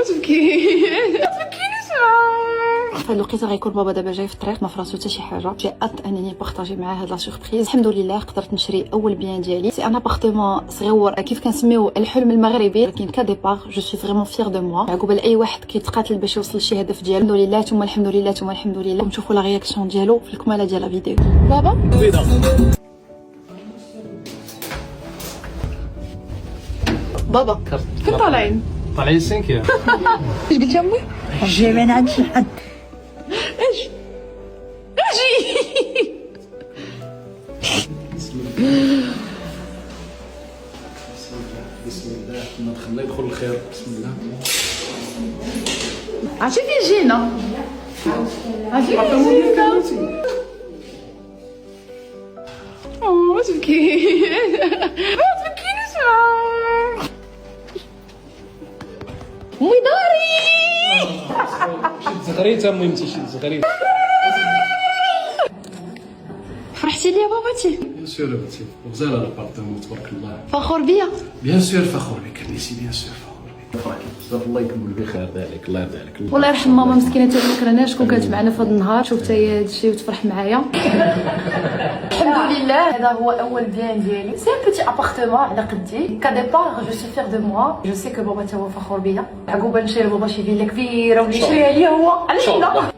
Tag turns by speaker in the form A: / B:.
A: تبكي في هاد الوقيته غيكون بابا دابا جاي في الطريق ما فراسو حتى شي حاجه. جي ات انني بارطاجي معاه هاد لا سوربريز. الحمد لله قدرت نشري اول بيان ديالي. سي ان ابارتمون صغيور كيف كنسميو الحلم المغربي، ولكن كديبار جو سوي فريمون فيغ دو موا. عقوبه لاي واحد كيتقاتل باش يوصل لشي هدف ديالو. الحمد لله ثم الحمد لله ثم الحمد لله. نشوفوا لا رياكسيون ديالو في الكماله ديال لا فيديو. بابا بابا فين طالعين؟
B: طالعين السنكير.
A: اش قلت امي؟
C: جاي من عند شي حد.
A: اجي
B: بسم الله ندخل الله يدخل الخير. بسم الله.
A: عرفتي فين جينا؟ عرفتي فين جينا؟ اوه تبكي ما تبكينيش امي داري.
B: شد زغريته المهم شد زغريته.
A: فرحتي لي يا باباتي؟
B: بيان سور بنتي غزاله الابارتمون تبارك الله.
A: فخور بيا؟
B: بيان سور فخور بك نيسي. بيان سور فخور بك. بزاف الله يكمل بخير ذلك. الله يرضي عليك.
A: والله يرحم ماما مسكينه حتى ما كرهناش كون كانت معنا في هذا النهار. شوف حتى هي هادشي وتفرح معايا. الحمد لله هذا هو اول بيان ديالي. سي ان بوتي ابارتمون على قدي كديبار. جو سي فيغ دو موا. جو سي كو بابا تا هو فخور بيا. عقوبه نشري لبابا شي فيلا كبيره واللي يشريها ليا هو علينا.